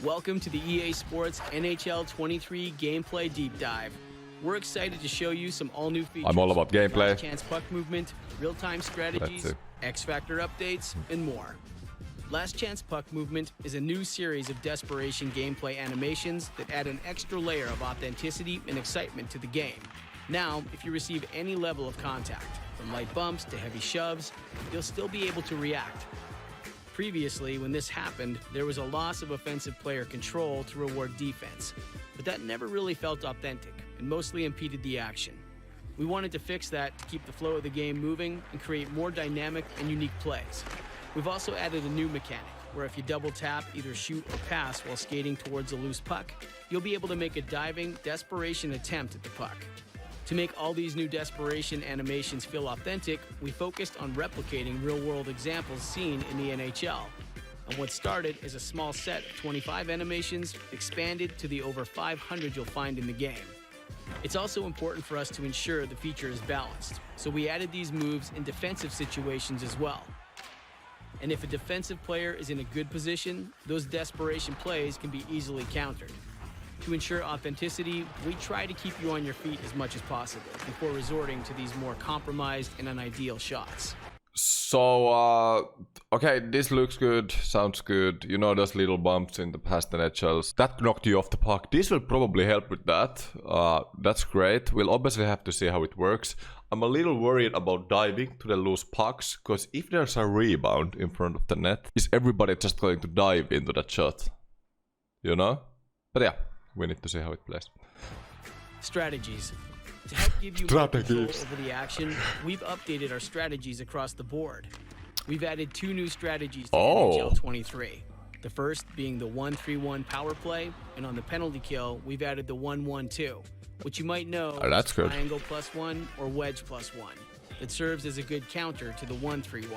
Welcome to the EA Sports NHL 23 Gameplay Deep Dive. We're excited to show you some all-new features. I'm all about gameplay. Last chance puck movement, real-time strategies, X-Factor updates, and more. Last Chance Puck Movement is a new series of desperation gameplay animations that add an extra layer of authenticity and excitement to the game. Now, if you receive any level of contact, from light bumps to heavy shoves, you'll still be able to react. Previously, when this happened, there was a loss of offensive player control to reward defense, but that never really felt authentic and mostly impeded the action. We wanted to fix that to keep the flow of the game moving and create more dynamic and unique plays. We've also added a new mechanic, where if you double tap, either shoot or pass while skating towards a loose puck, you'll be able to make a diving, desperation attempt at the puck. To make all these new desperation animations feel authentic, we focused on replicating real-world examples seen in the NHL. And what started as a small set of 25 animations expanded to the over 500 you'll find in the game. It's also important for us to ensure the feature is balanced, so we added these moves in defensive situations as well. And if a defensive player is in a good position, those desperation plays can be easily countered. To ensure authenticity, we try to keep you on your feet as much as possible before resorting to these more compromised and unideal shots. So, okay, this looks good, sounds good. You know those little bumps in the past NHLs. That knocked you off the puck. This will probably help with that. That's great. We'll obviously have to see how it works. I'm a little worried about diving to the loose pucks, because if there's a rebound in front of the net, is everybody just going to dive into that shot? You know? But yeah. We need to see how it plays. Strategies. To help give you more control over the action, we've updated our strategies across the board. We've added 2 new strategies to NHL 23. The first being the 1-3-1 power play, and on the penalty kill, we've added the 1-1-2, which you might know is triangle +1 or wedge +1. That serves as a good counter to the 1-3-1.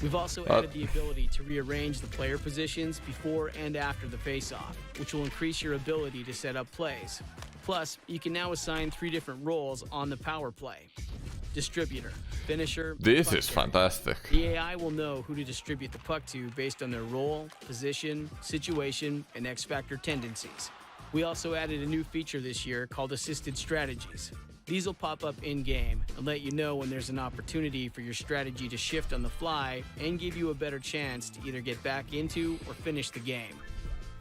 We've also added the ability to rearrange the player positions before and after the face-off, which will increase your ability to set up plays. Plus, you can now assign 3 different roles on the power play. Distributor, finisher, this is fantastic. The AI will know who to distribute the puck to based on their role, position, situation, and X-Factor tendencies. We also added a new feature this year called Assisted Strategies. These will pop up in-game and let you know when there's an opportunity for your strategy to shift on the fly and give you a better chance to either get back into or finish the game.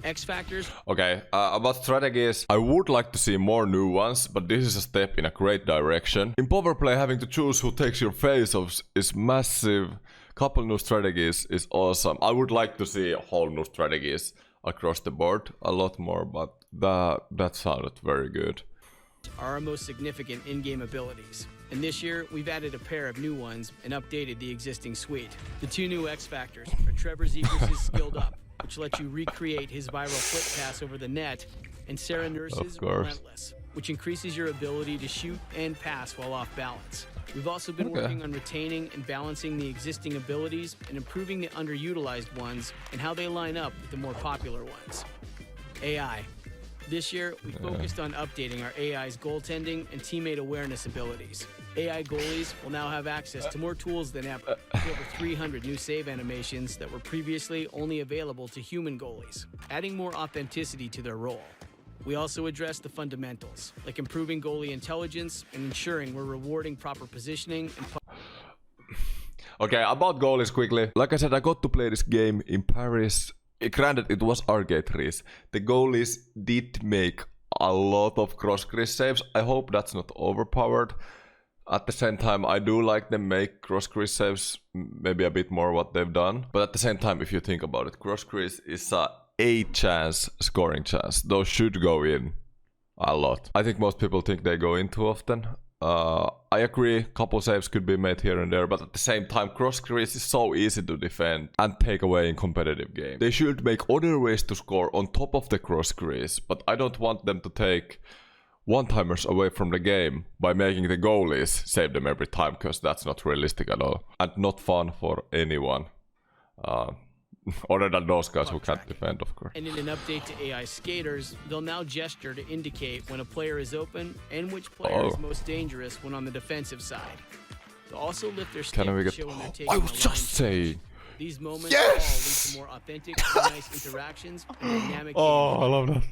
X-Factors. Okay, about strategies, I would like to see more new ones, but this is a step in a great direction. In powerplay, having to choose who takes your face-offs is massive. Couple new strategies is awesome. I would like to see whole new strategies across the board, a lot more, but that sounded very good. Are our most significant in-game abilities. And this year, we've added a pair of new ones and updated the existing suite. The 2 new X-Factors are Trevor Zegras' Skilled Up, which lets you recreate his viral flick pass over the net, and Sarah Nurse's Relentless, which increases your ability to shoot and pass while off balance. We've also been working on retaining and balancing the existing abilities and improving the underutilized ones and how they line up with the more popular ones. AI. This year, we focused on updating our AI's goaltending and teammate awareness abilities. AI goalies will now have access to more tools than ever, with over 300 new save animations that were previously only available to human goalies, adding more authenticity to their role. We also addressed the fundamentals, like improving goalie intelligence and ensuring we're rewarding proper positioning and Okay, about goalies quickly. Like I said, I got to play this game in Paris. Granted, it was arcade race. The goalies did make a lot of cross-crease saves. I hope that's not overpowered. At the same time, I do like them make cross-crease saves, maybe a bit more what they've done. But at the same time, if you think about it, cross-crease is a chance scoring chance. Those should go in a lot. I think most people think they go in too often. I agree, couple saves could be made here and there, but at the same time, cross-crease is so easy to defend and take away in competitive games. They should make other ways to score on top of the cross-crease, but I don't want them to take one-timers away from the game by making the goalies save them every time, because that's not realistic at all and not fun for anyone. Other than those guys who can't defend, of course. And in an update to AI skaters, they'll now gesture to indicate when a player is open and which player is most dangerous when on the defensive side. They'll also lift their stick to show when they're taking I was just saying, These moments all lead to more authentic, nice interactions and dynamic gameplay. I love that.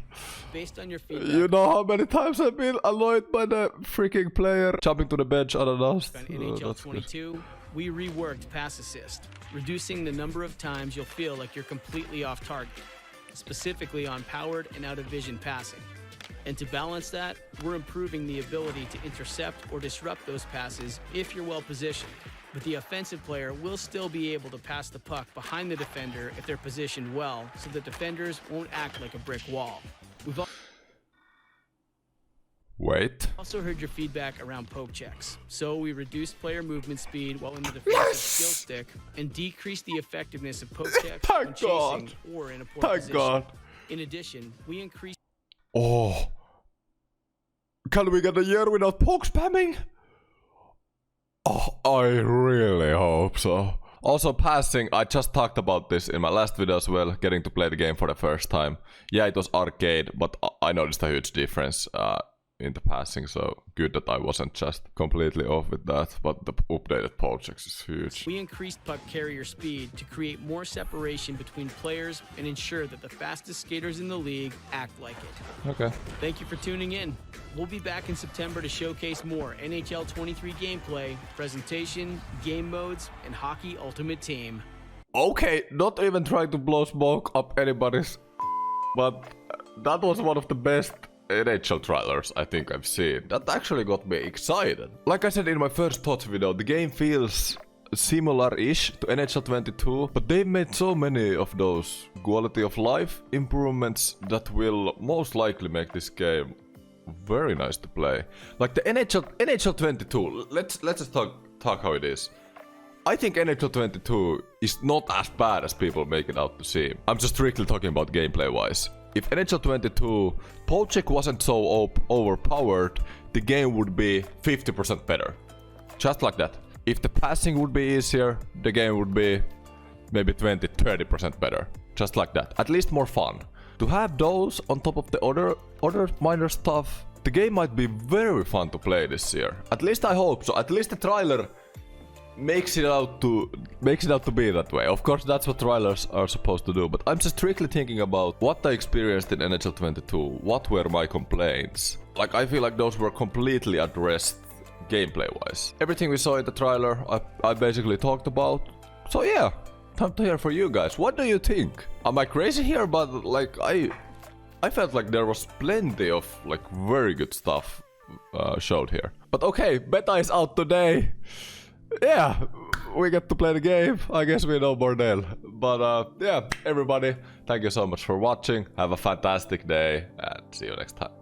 Based on your feedback, You know how many times I've been annoyed by the freaking player jumping to the bench unannounced? on NHL 22, we reworked pass assist, reducing the number of times you'll feel like you're completely off target, specifically on powered and out of vision passing. And to balance that, we're improving the ability to intercept or disrupt those passes if you're well positioned. But the offensive player will still be able to pass the puck behind the defender if they're positioned well, so the defenders won't act like a brick wall. We've also heard your feedback around poke checks, so we reduced player movement speed while in the defensive skill stick and decreased the effectiveness of poke checks when chasing or in a poor position. In addition, we increased... Oh. Can we get a year without poke spamming? Oh, I really hope so. Also passing, I just talked about this in my last video as well, getting to play the game for the first time. Yeah, it was arcade, but I noticed a huge difference in the passing, so good that I wasn't just completely off with that, but the updated poke checks is huge. We increased puck carrier speed to create more separation between players and ensure that the fastest skaters in the league act like it. Okay. Thank you for tuning in. We'll be back in September to showcase more NHL 23 gameplay, presentation, game modes, and Hockey Ultimate Team. Okay, not even trying to blow smoke up anybody's, but that was one of the best NHL trailers I think I've seen. That actually got me excited. Like I said in my first thoughts video, the game feels similar-ish to NHL 22, but they've made so many of those quality of life improvements that will most likely make this game very nice to play. Like the NHL 22, let's just talk how it is. I think NHL 22 is not as bad as people make it out to seem. I'm just strictly talking about gameplay wise. If NHL 22 poke check wasn't so overpowered, the game would be 50% better. Just like that. If the passing would be easier, the game would be maybe 20-30% better. Just like that. At least more fun. To have those on top of the other minor stuff, the game might be very fun to play this year. At least I hope so. At least the trailer makes it out to be that way. Of course, that's what trailers are supposed to do, but I'm just strictly thinking about what I experienced in NHL 22. What were my complaints? Like, I feel like those were completely addressed gameplay-wise. Everything we saw in the trailer, I basically talked about. So yeah, time to hear from you guys. What do you think? Am I crazy here? But like, I felt like there was plenty of like very good stuff showed here. But okay, beta is out today. Yeah, we get to play the game. I guess we know more then. But yeah, everybody, thank you so much for watching. Have a fantastic day and see you next time.